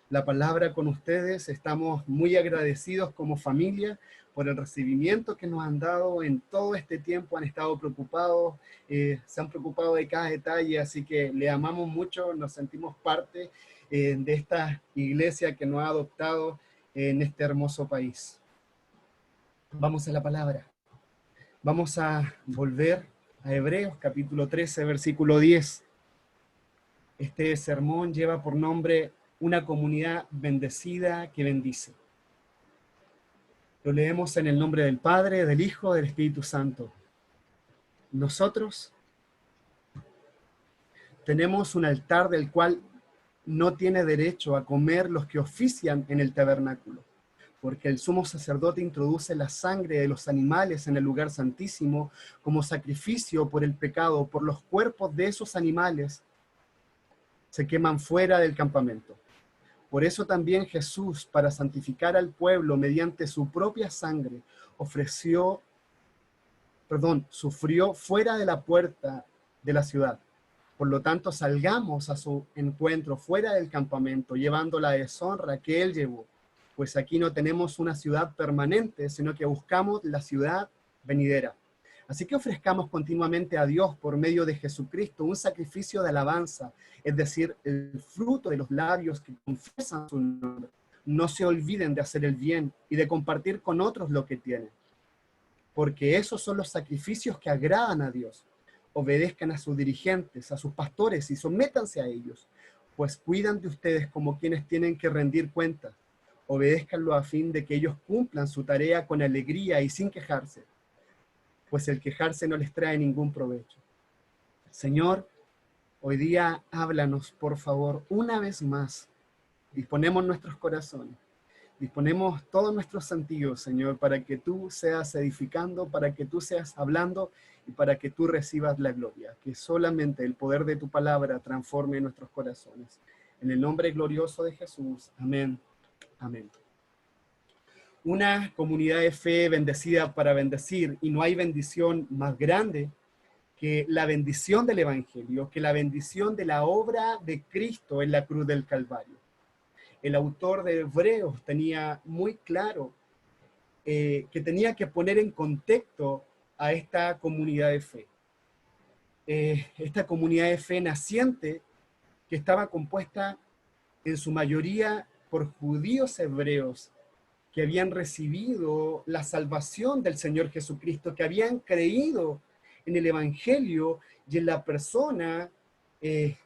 la palabra con ustedes. Estamos muy agradecidos como familia por el recibimiento que nos han dado en todo este tiempo. Han estado preocupados, se han preocupado de cada detalle, así que le amamos mucho, nos sentimos parte de esta iglesia que nos ha adoptado en este hermoso país. Vamos a la palabra. Vamos a volver a Hebreos capítulo 13, versículo 10. Este sermón lleva por nombre Una comunidad bendecida que bendice. Lo leemos en el nombre del Padre, del Hijo, del Espíritu Santo. Nosotros tenemos un altar del cual no tiene derecho a comer los que ofician en el tabernáculo, porque el sumo sacerdote introduce la sangre de los animales en el lugar santísimo como sacrificio por el pecado. Por los cuerpos de esos animales se queman fuera del campamento. Por eso también Jesús, para santificar al pueblo mediante su propia sangre, sufrió fuera de la puerta de la ciudad. Por lo tanto, salgamos a su encuentro fuera del campamento, llevando la deshonra que él llevó. Pues aquí no tenemos una ciudad permanente, sino que buscamos la ciudad venidera. Así que ofrezcamos continuamente a Dios por medio de Jesucristo un sacrificio de alabanza, es decir, el fruto de los labios que confiesan su nombre. No se olviden de hacer el bien y de compartir con otros lo que tienen, porque esos son los sacrificios que agradan a Dios. Obedezcan a sus dirigentes, a sus pastores y sométanse a ellos, pues cuidan de ustedes como quienes tienen que rendir cuentas. Obedézcanlo a fin de que ellos cumplan su tarea con alegría y sin quejarse, pues el quejarse no les trae ningún provecho. Señor, hoy día háblanos, por favor, una vez más. Disponemos nuestros corazones, disponemos todos nuestros sentidos, Señor, para que tú seas edificando, para que tú seas hablando y para que tú recibas la gloria. Que solamente el poder de tu palabra transforme nuestros corazones. En el nombre glorioso de Jesús. Amén. Amén. Una comunidad de fe bendecida para bendecir, y no hay bendición más grande que la bendición del Evangelio, que la bendición de la obra de Cristo en la cruz del Calvario. El autor de Hebreos tenía muy claro que tenía que poner en contexto a esta comunidad de fe. Esta comunidad de fe naciente que estaba compuesta en su mayoría por judíos hebreos que habían recibido la salvación del Señor Jesucristo, que habían creído en el Evangelio y en la persona,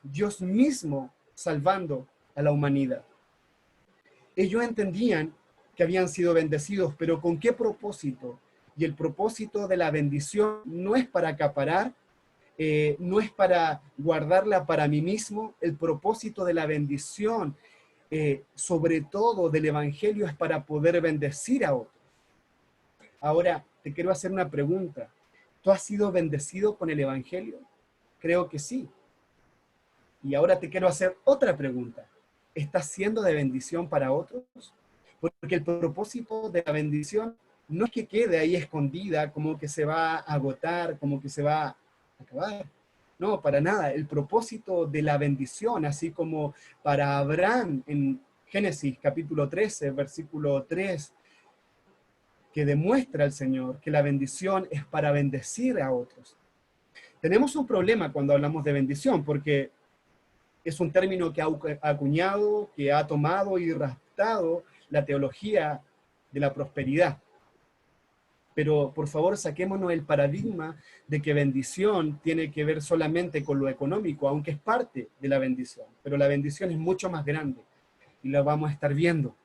Dios mismo salvando a la humanidad. Ellos entendían que habían sido bendecidos, pero ¿con qué propósito? Y el propósito de la bendición no es para acaparar, no es para guardarla para mí mismo. El propósito de la bendición, sobre todo del Evangelio, es para poder bendecir a otros. Ahora, te quiero hacer una pregunta. ¿Tú has sido bendecido con el Evangelio? Creo que sí. Y ahora te quiero hacer otra pregunta. ¿Estás siendo de bendición para otros? Porque el propósito de la bendición no es que quede ahí escondida, como que se va a agotar, como que se va a acabar. No, para nada. El propósito de la bendición, así como para Abraham en Génesis capítulo 13, versículo 3, que demuestra al Señor que la bendición es para bendecir a otros. Tenemos un problema cuando hablamos de bendición, porque es un término que ha acuñado, que ha tomado y raptado la teología de la prosperidad. Pero por favor saquémonos el paradigma de que bendición tiene que ver solamente con lo económico, aunque es parte de la bendición. Pero la bendición es mucho más grande y la vamos a estar viendo.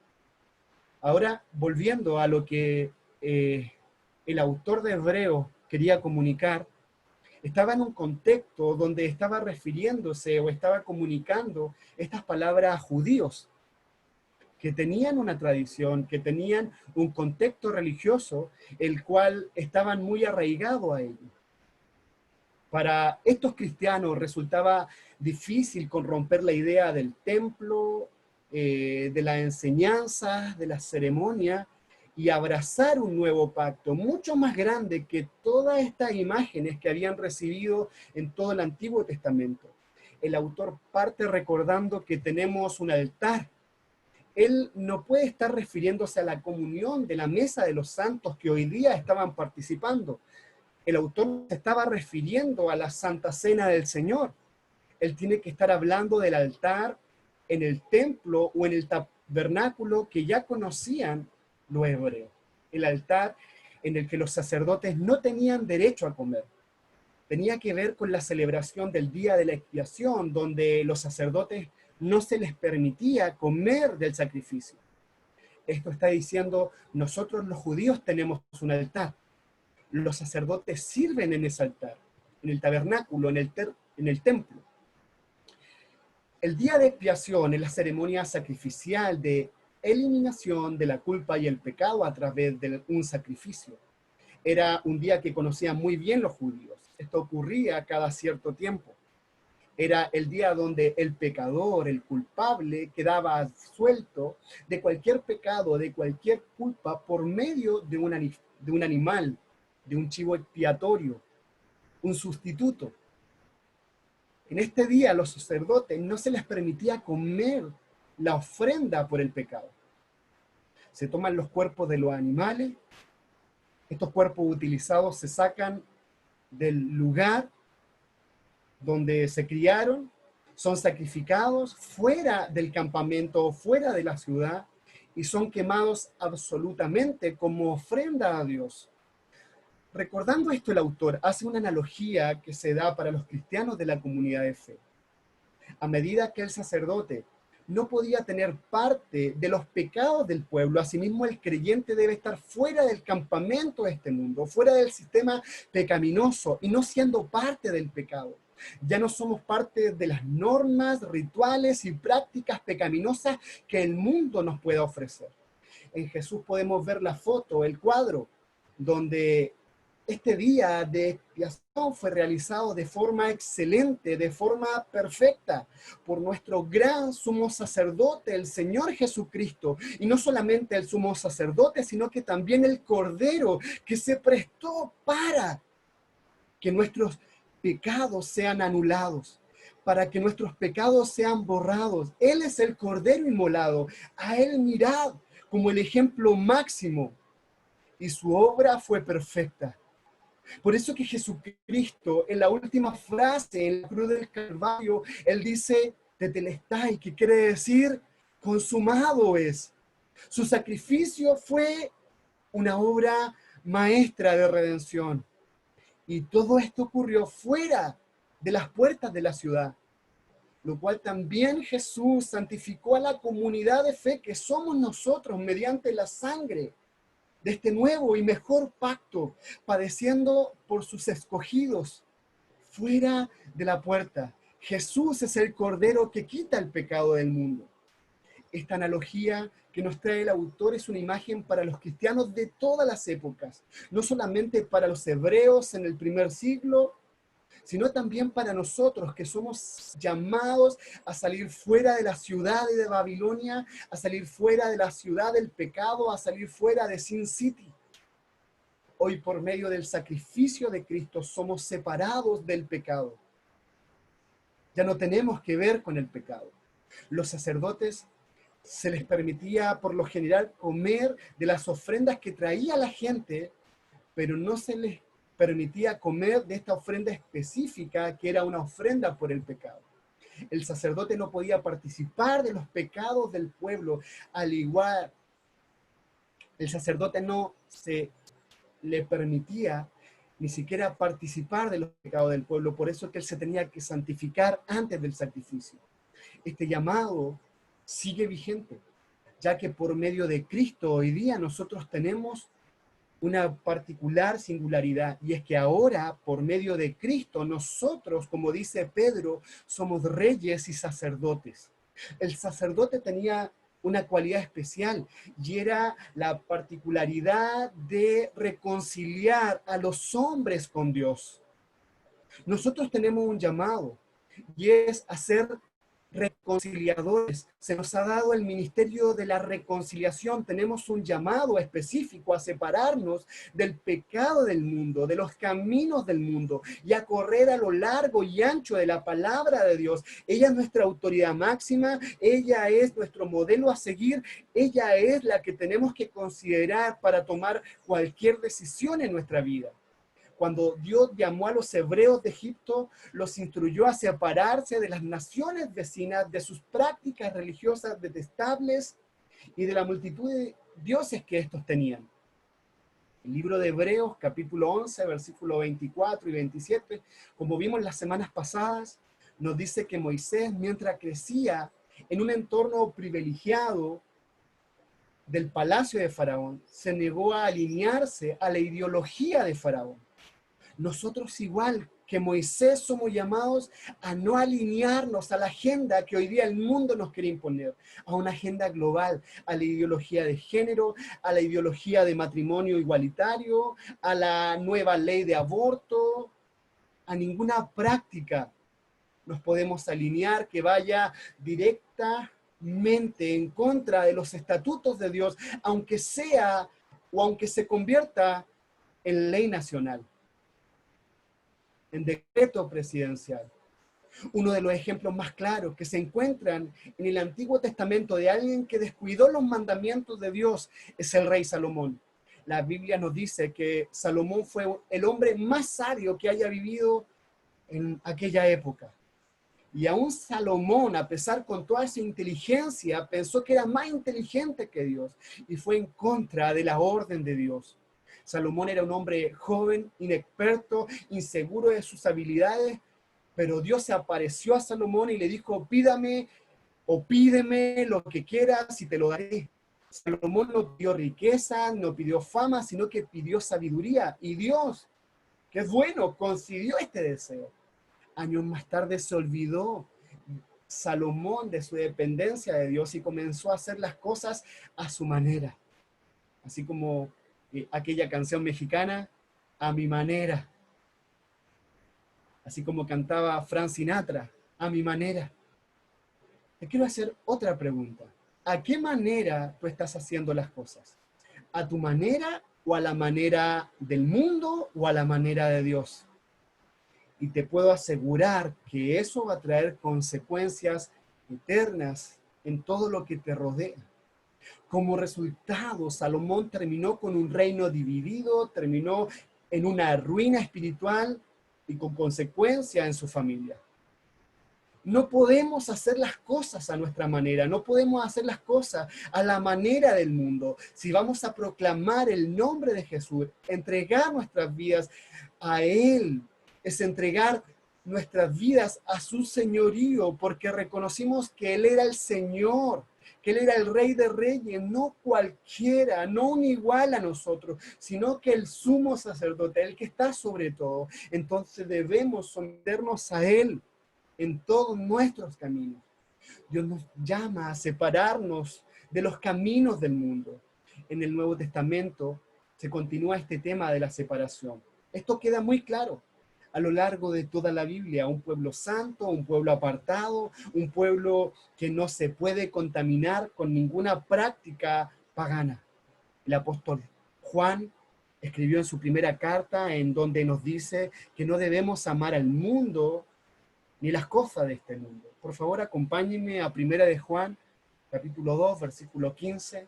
Ahora, volviendo a lo que el autor de Hebreos quería comunicar, estaba en un contexto donde estaba refiriéndose o estaba comunicando estas palabras a judíos que tenían una tradición, que tenían un contexto religioso, el cual estaban muy arraigados a ello. Para estos cristianos resultaba difícil corromper la idea del templo, de las enseñanzas, de las ceremonias, y abrazar un nuevo pacto, mucho más grande que todas estas imágenes que habían recibido en todo el Antiguo Testamento. El autor parte recordando que tenemos un altar, él no puede estar refiriéndose a la comunión de la mesa de los santos que hoy día estaban participando. El autor se estaba refiriendo a la Santa Cena del Señor. Él tiene que estar hablando del altar en el templo o en el tabernáculo que ya conocían los hebreos. El altar en el que los sacerdotes no tenían derecho a comer. Tenía que ver con la celebración del día de la expiación, donde los sacerdotes no se les permitía comer del sacrificio. Esto está diciendo, nosotros los judíos tenemos un altar. Los sacerdotes sirven en ese altar, en el tabernáculo, en el templo. El día de expiación es la ceremonia sacrificial de eliminación de la culpa y el pecado a través de un sacrificio. Era un día que conocían muy bien los judíos. Esto ocurría cada cierto tiempo. Era el día donde el pecador, el culpable, quedaba suelto de cualquier pecado, de cualquier culpa, por medio de un animal, de un chivo expiatorio, un sustituto. En este día a los sacerdotes no se les permitía comer la ofrenda por el pecado. Se toman los cuerpos de los animales, estos cuerpos utilizados se sacan del lugar donde se criaron, son sacrificados fuera del campamento, fuera de la ciudad, y son quemados absolutamente como ofrenda a Dios. Recordando esto, el autor hace una analogía que se da para los cristianos de la comunidad de fe. A medida que el sacerdote no podía tener parte de los pecados del pueblo, asimismo el creyente debe estar fuera del campamento de este mundo, fuera del sistema pecaminoso y no siendo parte del pecado. Ya no somos parte de las normas, rituales y prácticas pecaminosas que el mundo nos pueda ofrecer. En Jesús podemos ver la foto, el cuadro, donde este día de expiación fue realizado de forma excelente, de forma perfecta, por nuestro gran sumo sacerdote, el Señor Jesucristo. Y no solamente el sumo sacerdote, sino que también el Cordero que se prestó para que nuestros pecados sean anulados, para que nuestros pecados sean borrados. Él es el Cordero inmolado. A Él mirad como el ejemplo máximo. Y su obra fue perfecta. Por eso que Jesucristo, en la última frase, en la cruz del Calvario, Él dice, tetelestai, que quiere decir, consumado es. Su sacrificio fue una obra maestra de redención. Y todo esto ocurrió fuera de las puertas de la ciudad, lo cual también Jesús santificó a la comunidad de fe que somos nosotros mediante la sangre de este nuevo y mejor pacto, padeciendo por sus escogidos fuera de la puerta. Jesús es el Cordero que quita el pecado del mundo. Esta analogía que nos trae el autor es una imagen para los cristianos de todas las épocas, no solamente para los hebreos en el primer siglo, sino también para nosotros que somos llamados a salir fuera de la ciudad de Babilonia, a salir fuera de la ciudad del pecado, a salir fuera de Sin City. Hoy por medio del sacrificio de Cristo somos separados del pecado. Ya no tenemos que ver con el pecado. Los sacerdotes se les permitía por lo general comer de las ofrendas que traía la gente, pero no se les permitía comer de esta ofrenda específica que era una ofrenda por el pecado. El sacerdote no podía participar de los pecados del pueblo, al igual el sacerdote no se le permitía ni siquiera participar de los pecados del pueblo, por eso es que él se tenía que santificar antes del sacrificio. Este llamado sigue vigente, ya que por medio de Cristo hoy día nosotros tenemos una particular singularidad, y es que ahora, por medio de Cristo, nosotros, como dice Pedro, somos reyes y sacerdotes. El sacerdote tenía una cualidad especial, y era la particularidad de reconciliar a los hombres con Dios. Nosotros tenemos un llamado, y es hacer reconciliadores. Se nos ha dado el ministerio de la reconciliación. Tenemos un llamado específico a separarnos del pecado del mundo, de los caminos del mundo y a correr a lo largo y ancho de la palabra de Dios. Ella es nuestra autoridad máxima, ella es nuestro modelo a seguir, ella es la que tenemos que considerar para tomar cualquier decisión en nuestra vida. Cuando Dios llamó a los hebreos de Egipto, los instruyó a separarse de las naciones vecinas, de sus prácticas religiosas detestables y de la multitud de dioses que estos tenían. El libro de Hebreos, capítulo 11, versículos 24 y 27, como vimos las semanas pasadas, nos dice que Moisés, mientras crecía en un entorno privilegiado del palacio de Faraón, se negó a alinearse a la ideología de Faraón. Nosotros, igual que Moisés, somos llamados a no alinearnos a la agenda que hoy día el mundo nos quiere imponer, a una agenda global, a la ideología de género, a la ideología de matrimonio igualitario, a la nueva ley de aborto. A ninguna práctica nos podemos alinear que vaya directamente en contra de los estatutos de Dios, aunque sea o aunque se convierta en ley nacional, en decreto presidencial. Uno de los ejemplos más claros que se encuentran en el Antiguo Testamento de alguien que descuidó los mandamientos de Dios es el rey Salomón. La Biblia nos dice que Salomón fue el hombre más sabio que haya vivido en aquella época. Y aún Salomón, a pesar con toda su inteligencia, pensó que era más inteligente que Dios y fue en contra de la orden de Dios. Salomón era un hombre joven, inexperto, inseguro de sus habilidades, pero Dios se apareció a Salomón y le dijo: pídame o pídeme lo que quieras y te lo daré. Salomón no pidió riqueza, no pidió fama, sino que pidió sabiduría. Y Dios, que es bueno, concedió este deseo. Años más tarde se olvidó Salomón de su dependencia de Dios y comenzó a hacer las cosas a su manera. Así como aquella canción mexicana, a mi manera. Así como cantaba Frank Sinatra, a mi manera. Te quiero hacer otra pregunta. ¿A qué manera tú estás haciendo las cosas? ¿A tu manera o a la manera del mundo o a la manera de Dios? Y te puedo asegurar que eso va a traer consecuencias eternas en todo lo que te rodea. Como resultado, Salomón terminó con un reino dividido, terminó en una ruina espiritual y con consecuencia en su familia. No podemos hacer las cosas a nuestra manera, no podemos hacer las cosas a la manera del mundo. Si vamos a proclamar el nombre de Jesús, entregar nuestras vidas a Él, es entregar nuestras vidas a su señorío, porque reconocimos que Él era el Señor, que Él era el Rey de Reyes, no cualquiera, no un igual a nosotros, sino que el sumo sacerdote, el que está sobre todo. Entonces debemos someternos a Él en todos nuestros caminos. Dios nos llama a separarnos de los caminos del mundo. En el Nuevo Testamento se continúa este tema de la separación. Esto queda muy claro a lo largo de toda la Biblia: un pueblo santo, un pueblo apartado, un pueblo que no se puede contaminar con ninguna práctica pagana. El apóstol Juan escribió en su primera carta en donde nos dice que no debemos amar al mundo ni las cosas de este mundo. Por favor, acompáñenme a Primera de Juan, capítulo 2, versículo 15.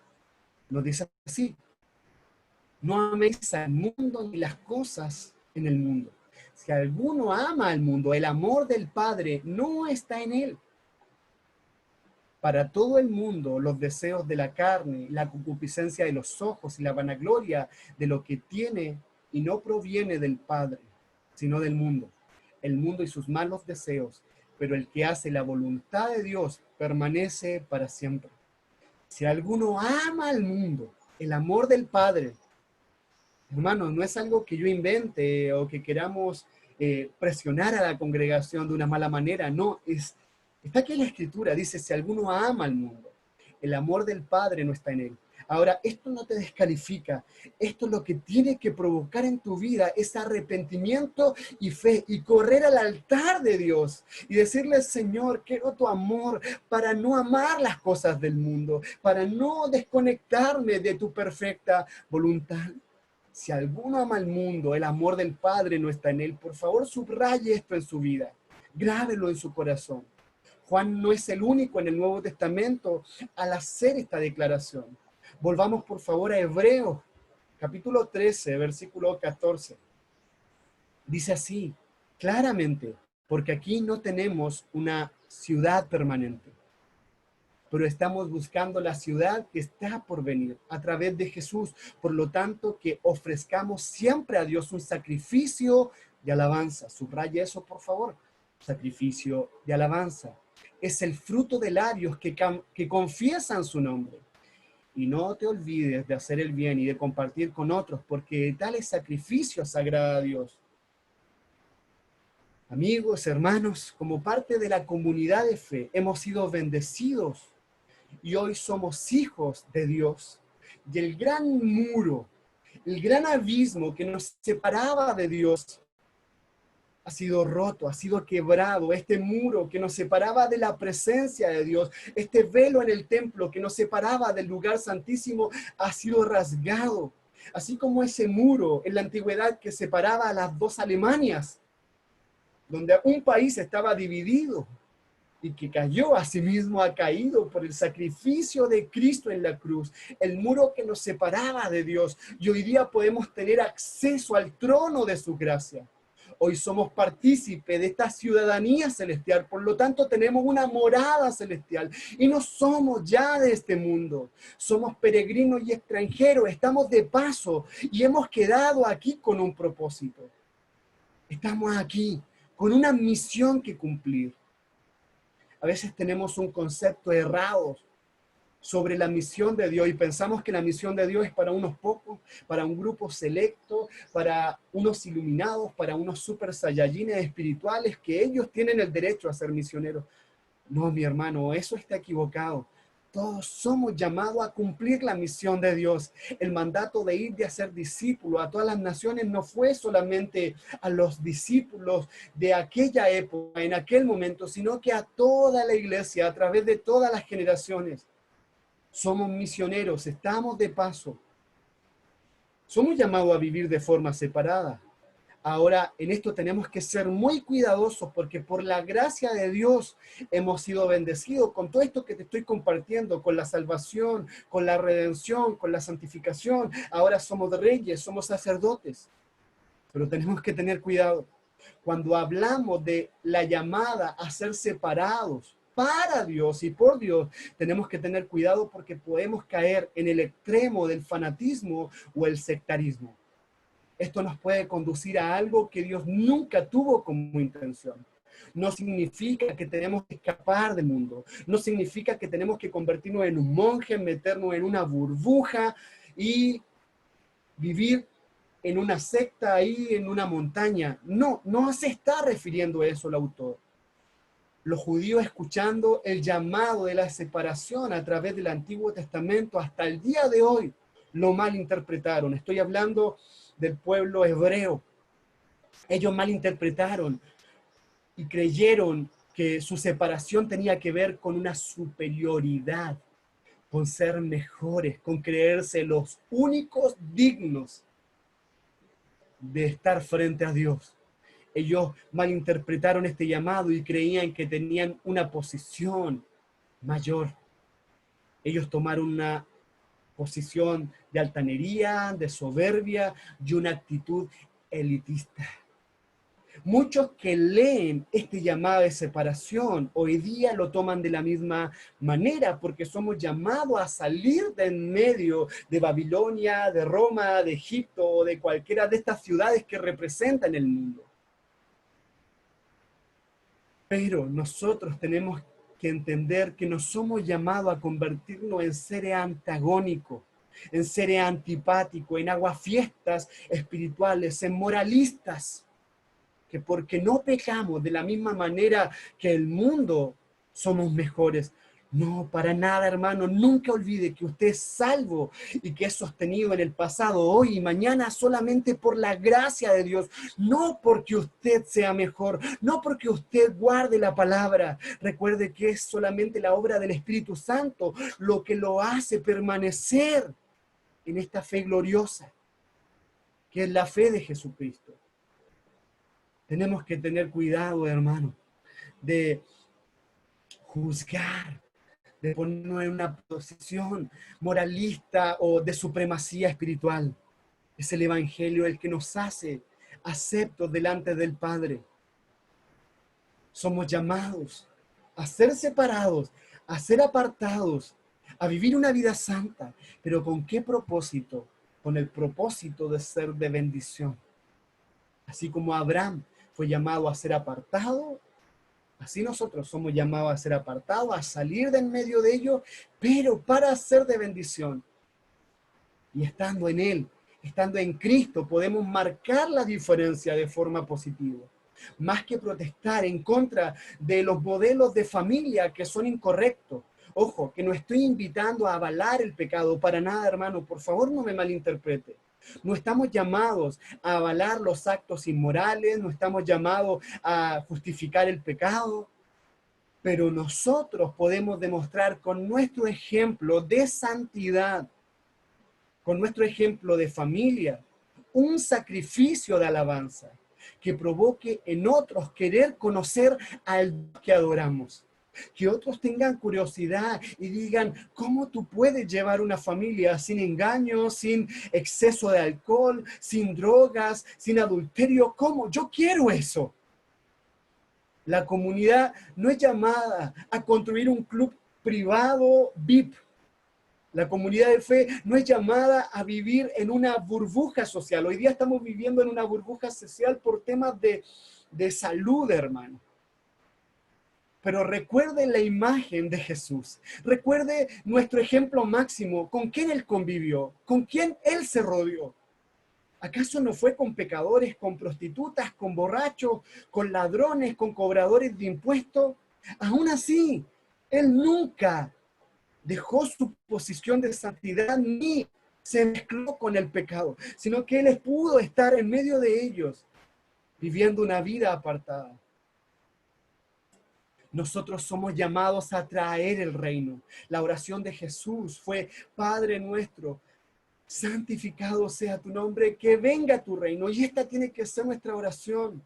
Nos dice así: no améis al mundo ni las cosas en el mundo. Si alguno ama al mundo, el amor del Padre no está en él. Para todo el mundo, los deseos de la carne, la concupiscencia de los ojos y la vanagloria de lo que tiene y no proviene del Padre, sino del mundo. El mundo y sus malos deseos, pero el que hace la voluntad de Dios permanece para siempre. Si alguno ama al mundo, el amor del Padre, hermanos, no es algo que yo invente o que queramos presionar a la congregación de una mala manera, no, está aquí en la Escritura, dice: si alguno ama al mundo, el amor del Padre no está en él. Ahora, esto no te descalifica. Esto lo que tiene que provocar en tu vida es arrepentimiento y fe y correr al altar de Dios y decirle, Señor, quiero tu amor para no amar las cosas del mundo, para no desconectarme de tu perfecta voluntad. Si alguno ama al mundo, el amor del Padre no está en él. Por favor, subraye esto en su vida. Grábelo en su corazón. Juan no es el único en el Nuevo Testamento al hacer esta declaración. Volvamos por favor a Hebreos, capítulo 13, versículo 14. Dice así, claramente, porque aquí no tenemos una ciudad permanente, pero estamos buscando la ciudad que está por venir a través de Jesús. Por lo tanto, que ofrezcamos siempre a Dios un sacrificio de alabanza. Subraya eso, por favor. Sacrificio de alabanza. Es el fruto de labios que confiesan su nombre. Y no te olvides de hacer el bien y de compartir con otros, porque tales sacrificios agrada a Dios. Amigos, hermanos, como parte de la comunidad de fe, hemos sido bendecidos y hoy somos hijos de Dios. Y el gran muro, el gran abismo que nos separaba de Dios ha sido roto, ha sido quebrado. Este muro que nos separaba de la presencia de Dios, este velo en el templo que nos separaba del lugar santísimo, ha sido rasgado. Así como ese muro en la antigüedad que separaba a las dos Alemanias, donde un país estaba dividido y que cayó, asimismo ha caído por el sacrificio de Cristo en la cruz, el muro que nos separaba de Dios, y hoy día podemos tener acceso al trono de su gracia. Hoy somos partícipes de esta ciudadanía celestial, por lo tanto tenemos una morada celestial y no somos ya de este mundo. Somos peregrinos y extranjeros, estamos de paso y hemos quedado aquí con un propósito. Estamos aquí con una misión que cumplir. A veces tenemos un concepto errado sobre la misión de Dios y pensamos que la misión de Dios es para unos pocos, para un grupo selecto, para unos iluminados, para unos super saiyajines espirituales, que ellos tienen el derecho a ser misioneros. No, mi hermano, eso está equivocado. Todos somos llamados a cumplir la misión de Dios. El mandato de ir de hacer discípulos a todas las naciones no fue solamente a los discípulos de aquella época, en aquel momento, sino que a toda la iglesia, a través de todas las generaciones. Somos misioneros, estamos de paso. Somos llamados a vivir de forma separada. Ahora, en esto tenemos que ser muy cuidadosos porque por la gracia de Dios hemos sido bendecidos con todo esto que te estoy compartiendo, con la salvación, con la redención, con la santificación. Ahora somos reyes, somos sacerdotes. Pero tenemos que tener cuidado. Cuando hablamos de la llamada a ser separados para Dios y por Dios, tenemos que tener cuidado porque podemos caer en el extremo del fanatismo o el sectarismo. Esto nos puede conducir a algo que Dios nunca tuvo como intención. No significa que tenemos que escapar del mundo. No significa que tenemos que convertirnos en un monje, meternos en una burbuja y vivir en una secta ahí en una montaña. No, no se está refiriendo a eso el autor. Los judíos, escuchando el llamado de la separación a través del Antiguo Testamento hasta el día de hoy, lo malinterpretaron. Estoy hablando del pueblo hebreo. Ellos malinterpretaron y creyeron que su separación tenía que ver con una superioridad, con ser mejores, con creerse los únicos dignos de estar frente a Dios. Ellos malinterpretaron este llamado y creían que tenían una posición mayor. Ellos tomaron una posición de altanería, de soberbia y una actitud elitista. Muchos que leen este llamado de separación hoy día lo toman de la misma manera porque somos llamados a salir de en medio de Babilonia, de Roma, de Egipto o de cualquiera de estas ciudades que representan el mundo. Pero nosotros tenemos que entender que no somos llamados a convertirnos en seres antagónicos, en seres antipáticos, en aguafiestas espirituales, en moralistas, que porque no pecamos de la misma manera que el mundo, somos mejores. No, para nada, hermano. Nunca olvide que usted es salvo y que es sostenido en el pasado, hoy y mañana solamente por la gracia de Dios. No porque usted sea mejor, no porque usted guarde la palabra. Recuerde que es solamente la obra del Espíritu Santo lo que lo hace permanecer en esta fe gloriosa, que es la fe de Jesucristo. Tenemos que tener cuidado, hermano, de juzgar, de ponernos en una posición moralista o de supremacía espiritual. Es el Evangelio el que nos hace aceptos delante del Padre. Somos llamados a ser separados, a ser apartados, a vivir una vida santa. ¿Pero con qué propósito? Con el propósito de ser de bendición. Así como Abraham fue llamado a ser apartado, así nosotros somos llamados a ser apartados, a salir de en medio de ellos, pero para ser de bendición. Y estando en Él, estando en Cristo, podemos marcar la diferencia de forma positiva. Más que protestar en contra de los modelos de familia que son incorrectos. Ojo, que no estoy invitando a avalar el pecado, para nada, hermano, por favor no me malinterprete. No estamos llamados a avalar los actos inmorales, no estamos llamados a justificar el pecado, pero nosotros podemos demostrar con nuestro ejemplo de santidad, con nuestro ejemplo de familia, un sacrificio de alabanza que provoque en otros querer conocer al que adoramos. Que otros tengan curiosidad y digan, ¿cómo tú puedes llevar una familia sin engaño, sin exceso de alcohol, sin drogas, sin adulterio? ¿Cómo? Yo quiero eso. La comunidad no es llamada a construir un club privado VIP. La comunidad de fe no es llamada a vivir en una burbuja social. Hoy día estamos viviendo en una burbuja social por temas de salud, hermano. Pero recuerde la imagen de Jesús. Recuerde nuestro ejemplo máximo, con quién Él convivió, con quién Él se rodeó. ¿Acaso no fue con pecadores, con prostitutas, con borrachos, con ladrones, con cobradores de impuestos? Aún así, Él nunca dejó su posición de santidad ni se mezcló con el pecado, sino que Él pudo estar en medio de ellos, viviendo una vida apartada. Nosotros somos llamados a traer el reino. La oración de Jesús fue, Padre nuestro, santificado sea tu nombre, que venga tu reino. Y esta tiene que ser nuestra oración.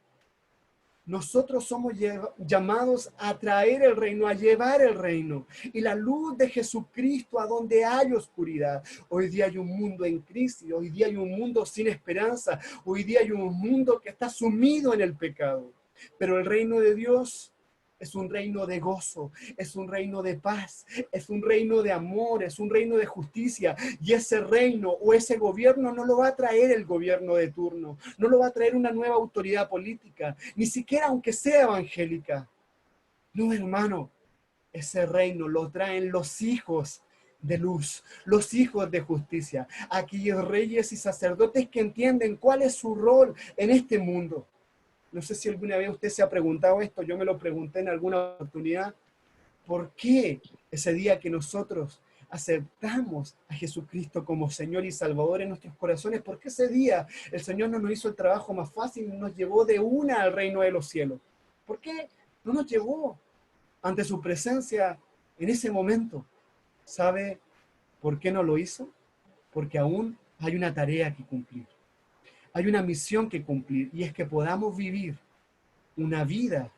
Nosotros somos llamados a traer el reino, a llevar el reino. Y la luz de Jesucristo a donde hay oscuridad. Hoy día hay un mundo en crisis, hoy día hay un mundo sin esperanza, hoy día hay un mundo que está sumido en el pecado. Pero el reino de Dios es un reino de gozo, es un reino de paz, es un reino de amor, es un reino de justicia. Y ese reino o ese gobierno no lo va a traer el gobierno de turno, no lo va a traer una nueva autoridad política, ni siquiera aunque sea evangélica. No, hermano, ese reino lo traen los hijos de luz, los hijos de justicia, aquellos reyes y sacerdotes que entienden cuál es su rol en este mundo. No sé si alguna vez usted se ha preguntado esto, yo me lo pregunté en alguna oportunidad. ¿Por qué ese día que nosotros aceptamos a Jesucristo como Señor y Salvador en nuestros corazones, por qué ese día el Señor no nos hizo el trabajo más fácil y nos llevó de una al reino de los cielos? ¿Por qué no nos llevó ante su presencia en ese momento? ¿Sabe por qué no lo hizo? Porque aún hay una tarea que cumplir. Hay una misión que cumplir, y es que podamos vivir una vida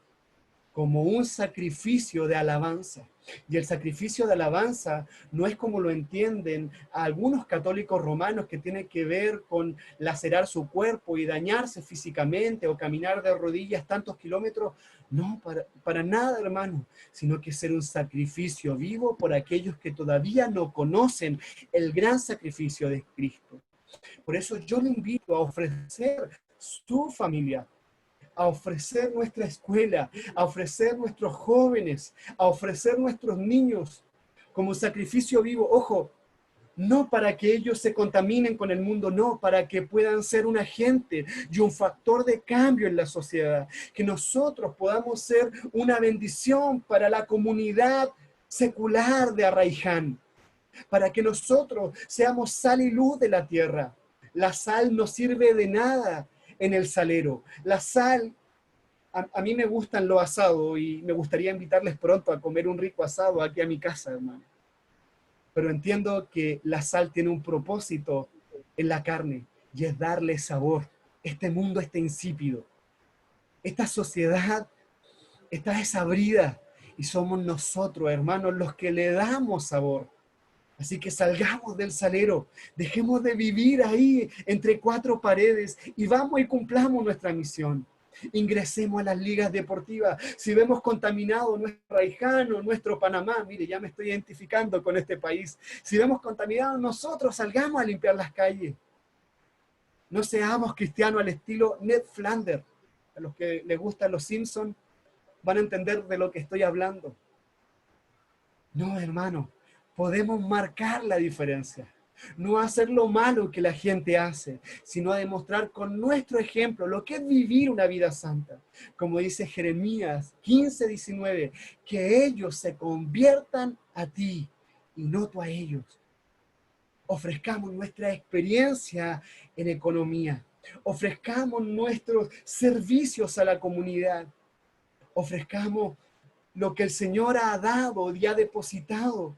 como un sacrificio de alabanza. Y el sacrificio de alabanza no es como lo entienden algunos católicos romanos, que tiene que ver con lacerar su cuerpo y dañarse físicamente o caminar de rodillas tantos kilómetros. No, para nada, hermano, sino que ser un sacrificio vivo por aquellos que todavía no conocen el gran sacrificio de Cristo. Por eso yo le invito a ofrecer su familia, a ofrecer nuestra escuela, a ofrecer nuestros jóvenes, a ofrecer nuestros niños como sacrificio vivo. Ojo, no para que ellos se contaminen con el mundo, no, para que puedan ser un agente y un factor de cambio en la sociedad. Que nosotros podamos ser una bendición para la comunidad secular de Arraiján, para que nosotros seamos sal y luz de la tierra. La sal no sirve de nada en el salero. La sal, a mí me gustan los asados y me gustaría invitarles pronto a comer un rico asado aquí a mi casa, hermano. Pero entiendo que la sal tiene un propósito en la carne y es darle sabor. Este mundo está insípido. Esta sociedad está desabrida y somos nosotros, hermanos, los que le damos sabor. Así que salgamos del salero, dejemos de vivir ahí entre cuatro paredes y vamos y cumplamos nuestra misión. Ingresemos a las ligas deportivas. Si vemos contaminado nuestro Raijano, nuestro Panamá, mire, ya me estoy identificando con este país. Si vemos contaminado nosotros, salgamos a limpiar las calles. No seamos cristianos al estilo Ned Flanders. A los que les gustan los Simpsons van a entender de lo que estoy hablando. No, hermano, podemos marcar la diferencia. No hacer lo malo que la gente hace, sino demostrar con nuestro ejemplo lo que es vivir una vida santa. Como dice Jeremías 15:19, que ellos se conviertan a ti y no tú a ellos. Ofrezcamos nuestra experiencia en economía. Ofrezcamos nuestros servicios a la comunidad. Ofrezcamos lo que el Señor ha dado y ha depositado,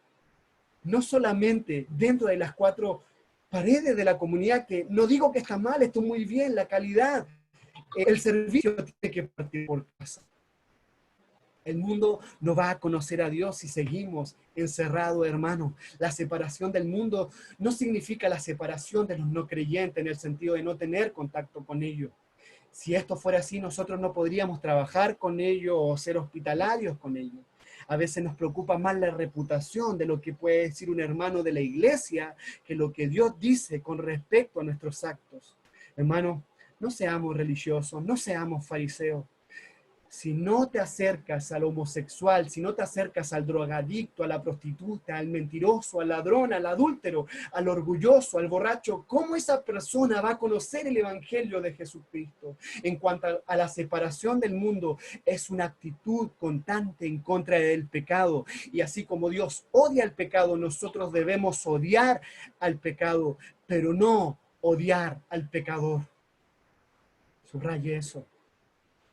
no solamente dentro de las cuatro paredes de la comunidad, que no digo que está mal, esto muy bien, la calidad, el servicio tiene que partir por casa. El mundo no va a conocer a Dios si seguimos encerrados, hermano. La separación del mundo no significa la separación de los no creyentes en el sentido de no tener contacto con ellos. Si esto fuera así, nosotros no podríamos trabajar con ellos o ser hospitalarios con ellos. A veces nos preocupa más la reputación de lo que puede decir un hermano de la iglesia que lo que Dios dice con respecto a nuestros actos. Hermano, no seamos religiosos, no seamos fariseos. Si no te acercas al homosexual, si no te acercas al drogadicto, a la prostituta, al mentiroso, al ladrón, al adúltero, al orgulloso, al borracho, ¿cómo esa persona va a conocer el evangelio de Jesucristo? En cuanto a la separación del mundo, es una actitud constante en contra del pecado. Y así como Dios odia el pecado, nosotros debemos odiar al pecado, pero no odiar al pecador. Subraye eso.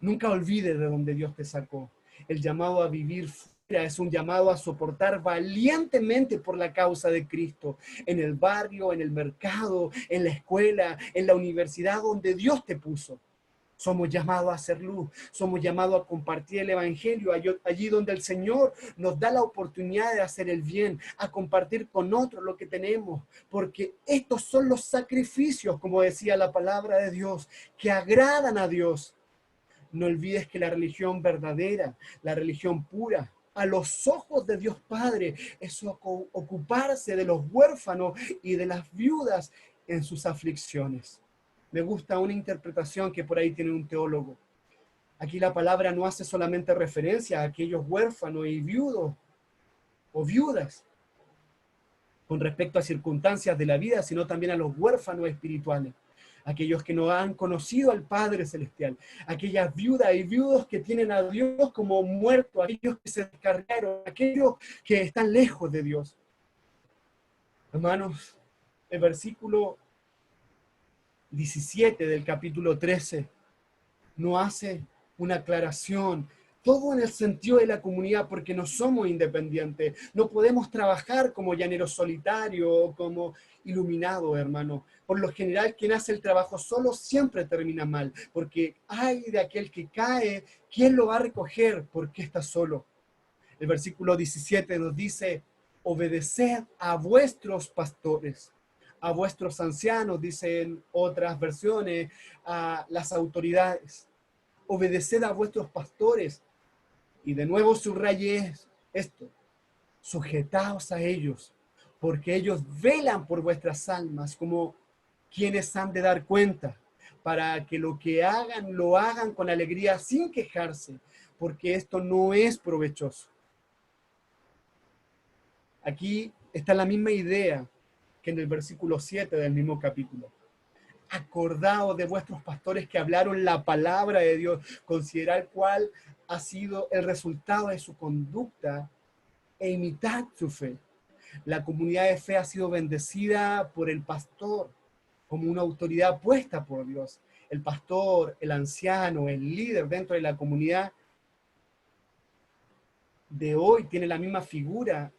Nunca olvides de donde Dios te sacó. El llamado a vivir fuera es un llamado a soportar valientemente por la causa de Cristo. En el barrio, en el mercado, en la escuela, en la universidad donde Dios te puso. Somos llamados a hacer luz. Somos llamados a compartir el evangelio allí donde el Señor nos da la oportunidad de hacer el bien, a compartir con otros lo que tenemos. Porque estos son los sacrificios, como decía la palabra de Dios, que agradan a Dios. No olvides que la religión verdadera, la religión pura, a los ojos de Dios Padre, es ocuparse de los huérfanos y de las viudas en sus aflicciones. Me gusta una interpretación que por ahí tiene un teólogo. Aquí la palabra no hace solamente referencia a aquellos huérfanos y viudos o viudas con respecto a circunstancias de la vida, sino también a los huérfanos espirituales. Aquellos que no han conocido al Padre Celestial, aquellas viudas y viudos que tienen a Dios como muerto, aquellos que se descargaron, aquellos que están lejos de Dios. Hermanos, el versículo 17 del capítulo 13 no hace una aclaración, todo en el sentido de la comunidad, porque no somos independientes, no podemos trabajar como llaneros solitarios o como iluminados, hermano. Por lo general, quien hace el trabajo solo siempre termina mal, porque hay de aquel que cae, ¿quién lo va a recoger? Porque está solo. El versículo 17 nos dice, obedeced a vuestros pastores, a vuestros ancianos, dicen otras versiones, a las autoridades. Obedeced a vuestros pastores. Y de nuevo subrayé esto, sujetaos a ellos, porque ellos velan por vuestras almas como quienes han de dar cuenta, para que lo que hagan, lo hagan con alegría sin quejarse, porque esto no es provechoso. Aquí está la misma idea que en el versículo 7 del mismo capítulo. Acordaos de vuestros pastores que hablaron la palabra de Dios, considerad cuál ha sido el resultado de su conducta e imitad su fe. La comunidad de fe ha sido bendecida por el pastor como una autoridad puesta por Dios. El pastor, el anciano, el líder dentro de la comunidad de hoy tiene la misma figura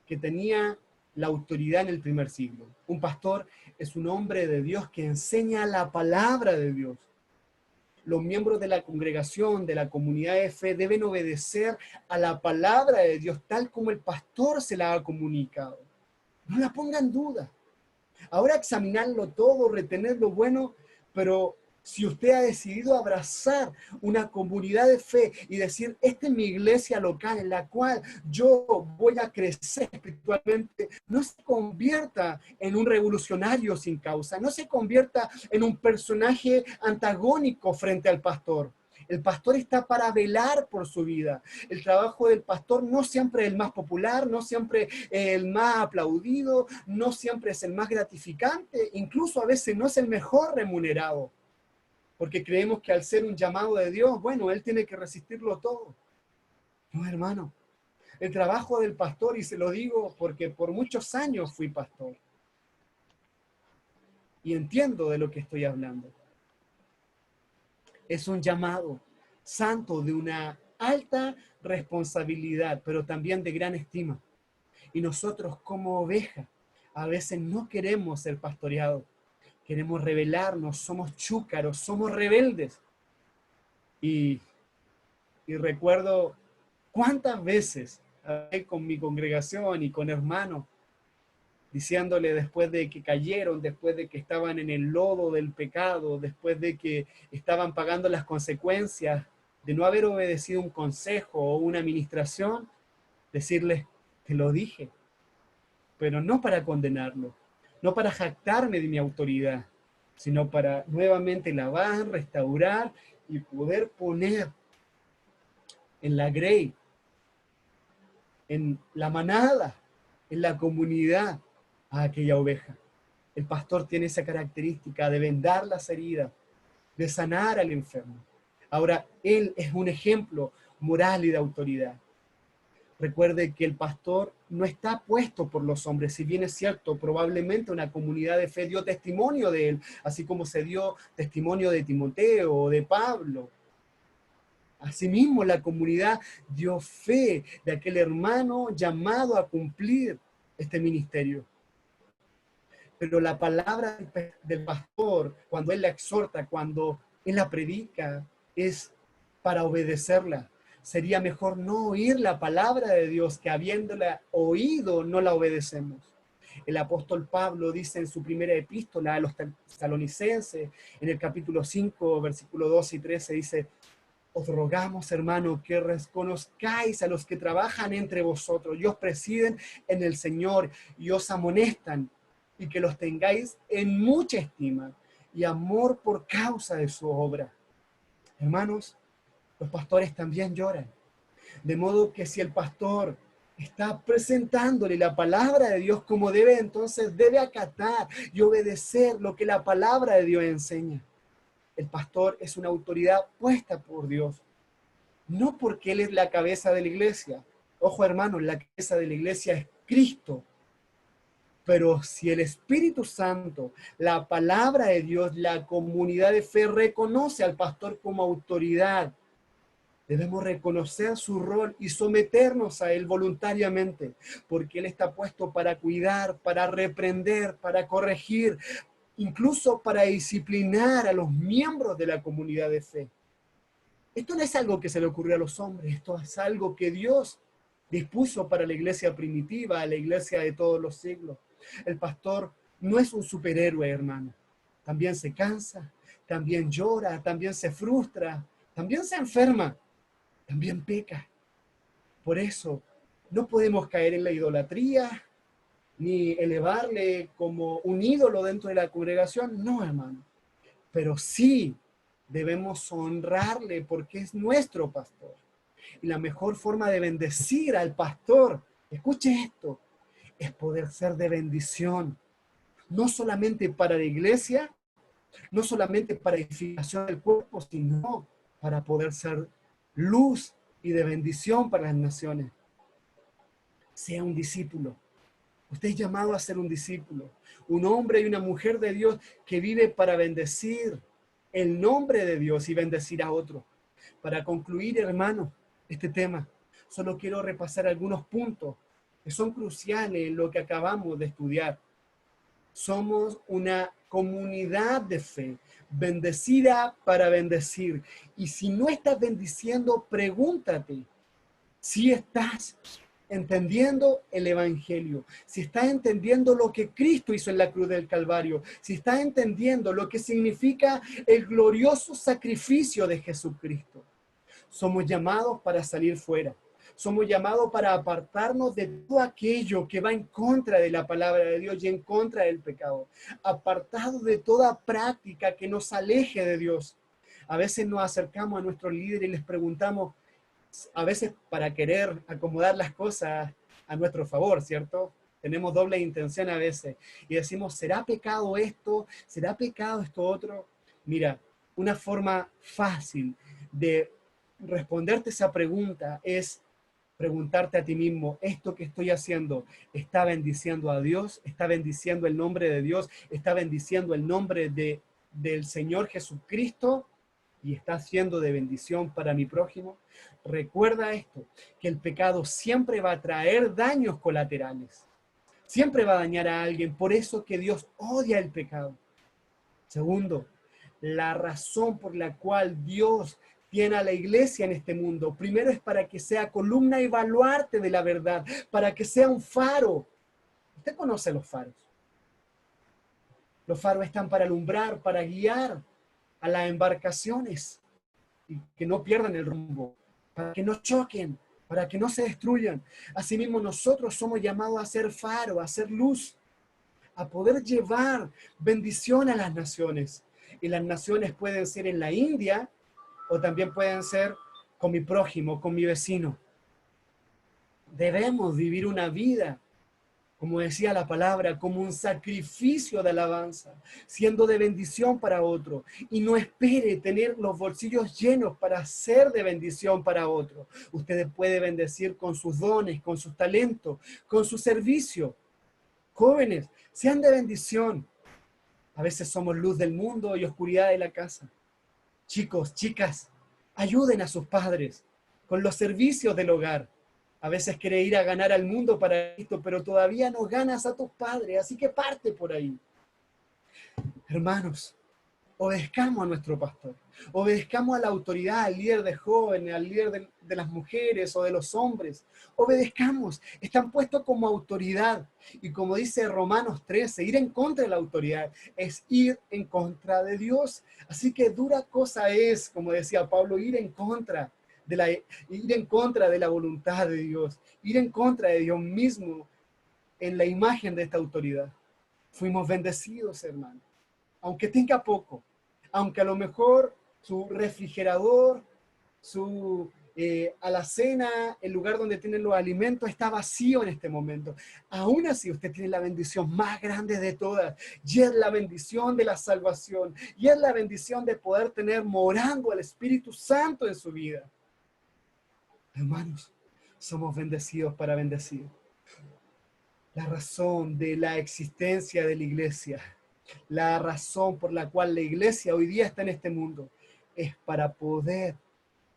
que tenía la autoridad en el primer siglo. Un pastor es un hombre de Dios que enseña la palabra de Dios. Los miembros de la congregación, de la comunidad de fe, deben obedecer a la palabra de Dios tal como el pastor se la ha comunicado. No la ponga en duda. Ahora examinarlo todo, retener lo bueno, pero si usted ha decidido abrazar una comunidad de fe y decir, esta es mi iglesia local en la cual yo voy a crecer espiritualmente, no se convierta en un revolucionario sin causa, no se convierta en un personaje antagónico frente al pastor. El pastor está para velar por su vida. El trabajo del pastor no siempre es el más popular, no siempre es el más aplaudido, no siempre es el más gratificante, incluso a veces no es el mejor remunerado. Porque creemos que al ser un llamado de Dios, bueno, Él tiene que resistirlo todo. No, hermano. El trabajo del pastor, y se lo digo porque por muchos años fui pastor, y entiendo de lo que estoy hablando. Es un llamado santo de una alta responsabilidad, pero también de gran estima. Y nosotros como ovejas, a veces no queremos ser pastoreados. Queremos rebelarnos, somos chúcaros, somos rebeldes. Y recuerdo cuántas veces hablé con mi congregación y con hermanos, diciéndole después de que cayeron, después de que estaban en el lodo del pecado, después de que estaban pagando las consecuencias de no haber obedecido un consejo o una administración, decirles, te lo dije, pero no para condenarlo, no para jactarme de mi autoridad, sino para nuevamente lavar, restaurar y poder poner en la grey, en la manada, en la comunidad, a aquella oveja. El pastor tiene esa característica de vendar las heridas, de sanar al enfermo. Ahora, él es un ejemplo moral y de autoridad. Recuerde que el pastor no está puesto por los hombres, si bien es cierto, probablemente una comunidad de fe dio testimonio de él, así como se dio testimonio de Timoteo o de Pablo. Asimismo, la comunidad dio fe de aquel hermano llamado a cumplir este ministerio. Pero la palabra del pastor, cuando él la exhorta, cuando él la predica, es para obedecerla. Sería mejor no oír la palabra de Dios que habiéndola oído no la obedecemos. El apóstol Pablo dice en su primera epístola a los tesalonicenses, en el capítulo 5, versículo 12 y 13, dice, os rogamos, hermano, que reconozcáis a los que trabajan entre vosotros y os presiden en el Señor y os amonestan, y que los tengáis en mucha estima y amor por causa de su obra. Hermanos, los pastores también lloran. De modo que si el pastor está presentándole la palabra de Dios como debe, entonces debe acatar y obedecer lo que la palabra de Dios enseña. El pastor es una autoridad puesta por Dios, no porque él es la cabeza de la iglesia. Ojo, hermano, la cabeza de la iglesia es Cristo. Pero si el Espíritu Santo, la palabra de Dios, la comunidad de fe reconoce al pastor como autoridad, debemos reconocer su rol y someternos a él voluntariamente, porque él está puesto para cuidar, para reprender, para corregir, incluso para disciplinar a los miembros de la comunidad de fe. Esto no es algo que se le ocurrió a los hombres, esto es algo que Dios dispuso para la iglesia primitiva, la iglesia de todos los siglos. El pastor no es un superhéroe, hermano. También se cansa, también llora, también se frustra, también se enferma, también peca. Por eso no podemos caer en la idolatría, ni elevarle como un ídolo dentro de la congregación. No, hermano. Pero sí debemos honrarle porque es nuestro pastor. Y la mejor forma de bendecir al pastor, escuche esto, es poder ser de bendición, no solamente para la iglesia, no solamente para edificación del cuerpo, sino para poder ser luz y de bendición para las naciones. sea un discípulo. Usted es llamado a ser un discípulo, un hombre y una mujer de Dios que vive para bendecir el nombre de Dios y bendecir a otros. Para concluir, hermano, este tema, solo quiero repasar algunos puntos que son cruciales en lo que acabamos de estudiar. Somos una comunidad de fe, bendecida para bendecir. Y si no estás bendiciendo, pregúntate si estás entendiendo el Evangelio, si estás entendiendo lo que Cristo hizo en la cruz del Calvario, si estás entendiendo lo que significa el glorioso sacrificio de Jesucristo. Somos llamados para salir fuera. Somos llamados para apartarnos de todo aquello que va en contra de la palabra de Dios y en contra del pecado. Apartados de toda práctica que nos aleje de Dios. A veces nos acercamos a nuestros líderes y les preguntamos, a veces para querer acomodar las cosas a nuestro favor, ¿cierto? Tenemos doble intención a veces y decimos, ¿será pecado esto? ¿Será pecado esto otro? Mira, una forma fácil de responderte esa pregunta es preguntarte a ti mismo, ¿esto que estoy haciendo está bendiciendo a Dios? ¿Está bendiciendo el nombre de Dios? ¿Está bendiciendo el nombre del Señor Jesucristo? ¿Y está siendo de bendición para mi prójimo? Recuerda esto, que el pecado siempre va a traer daños colaterales. Siempre va a dañar a alguien. Por eso que Dios odia el pecado. Segundo, la razón por la cual Dios tiene a la iglesia en este mundo. Primero es para que sea columna y baluarte de la verdad, para que sea un faro. Usted conoce los faros. Los faros están para alumbrar, para guiar a las embarcaciones y que no pierdan el rumbo, para que no choquen, para que no se destruyan. Asimismo, nosotros somos llamados a ser faro, a ser luz, a poder llevar bendición a las naciones. Y las naciones pueden ser en la India o también pueden ser con mi prójimo, con mi vecino. Debemos vivir una vida, como decía la palabra, como un sacrificio de alabanza, siendo de bendición para otro. Y no espere tener los bolsillos llenos para ser de bendición para otro. Usted puede bendecir con sus dones, con sus talentos, con su servicio. Jóvenes, sean de bendición. A veces somos luz del mundo y oscuridad de la casa. Chicos, chicas, ayuden a sus padres con los servicios del hogar. A veces quiere ir a ganar al mundo para esto, pero todavía no ganas a tus padres, así que parte por ahí. Hermanos, obedezcamos a nuestro pastor, obedezcamos a la autoridad, al líder de jóvenes, al líder de las mujeres o de los hombres. Obedezcamos, están puestos como autoridad. Y como dice Romanos 13, ir en contra de la autoridad es ir en contra de Dios. Así que dura cosa es, como decía Pablo, ir en contra de la voluntad de Dios, ir en contra de Dios mismo en la imagen de esta autoridad. Fuimos bendecidos, hermano. Aunque tenga poco, aunque a lo mejor su refrigerador, su alacena, el lugar donde tienen los alimentos está vacío en este momento. Aún así usted tiene la bendición más grande de todas, y es la bendición de la salvación, y es la bendición de poder tener morando al Espíritu Santo en su vida. Hermanos, somos bendecidos para bendecir. La razón de la existencia de la iglesia, la razón por la cual la iglesia hoy día está en este mundo, es para poder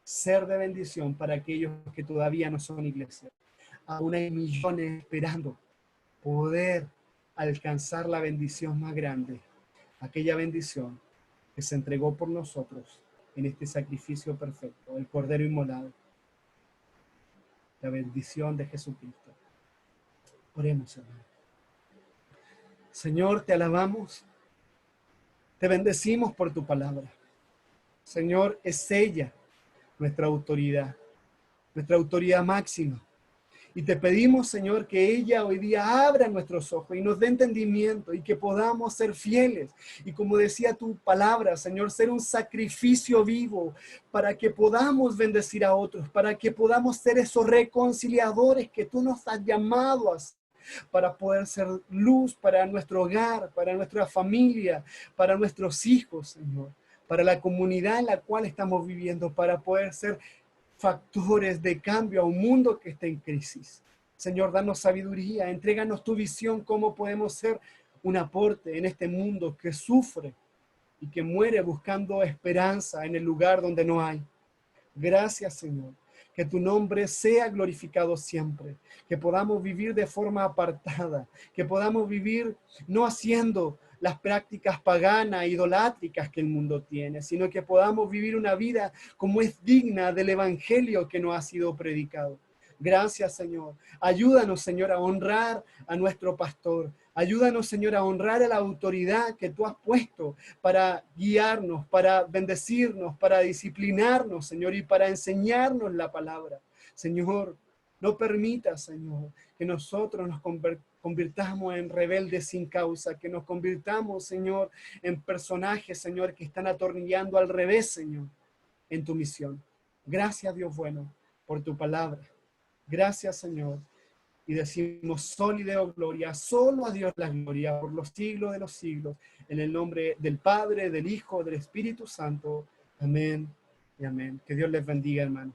ser de bendición para aquellos que todavía no son iglesia. Aún hay millones esperando poder alcanzar la bendición más grande, aquella bendición que se entregó por nosotros en este sacrificio perfecto, el Cordero inmolado, la bendición de Jesucristo. Oremos, hermano. Señor, te alabamos, te bendecimos por tu palabra. Señor, es ella nuestra autoridad máxima. Y te pedimos, Señor, que ella hoy día abra nuestros ojos y nos dé entendimiento y que podamos ser fieles. Y como decía tu palabra, Señor, ser un sacrificio vivo para que podamos bendecir a otros, para que podamos ser esos reconciliadores que tú nos has llamado a ser, para poder ser luz para nuestro hogar, para nuestra familia, para nuestros hijos, Señor, para la comunidad en la cual estamos viviendo, para poder ser factores de cambio a un mundo que está en crisis. Señor, danos sabiduría, entréganos tu visión, cómo podemos ser un aporte en este mundo que sufre y que muere buscando esperanza en el lugar donde no hay. Gracias, Señor. Que tu nombre sea glorificado siempre. Que podamos vivir de forma apartada. Que podamos vivir no haciendo las prácticas paganas, idolátricas que el mundo tiene, sino que podamos vivir una vida como es digna del evangelio que nos ha sido predicado. Gracias, Señor. Ayúdanos, Señor, a honrar a nuestro pastor. Ayúdanos, Señor, a honrar a la autoridad que tú has puesto para guiarnos, para bendecirnos, para disciplinarnos, Señor, y para enseñarnos la palabra. Señor, no permita, Señor, que nosotros nos convirtamos en rebeldes sin causa, que nos convirtamos, Señor, en personajes, Señor, que están atornillando al revés, Señor, en tu misión. Gracias, Dios bueno, por tu palabra. Gracias, Señor. Y decimos sólida gloria, solo a Dios la gloria por los siglos de los siglos, en el nombre del Padre, del Hijo, del Espíritu Santo. Amén y amén. Que Dios les bendiga, hermano.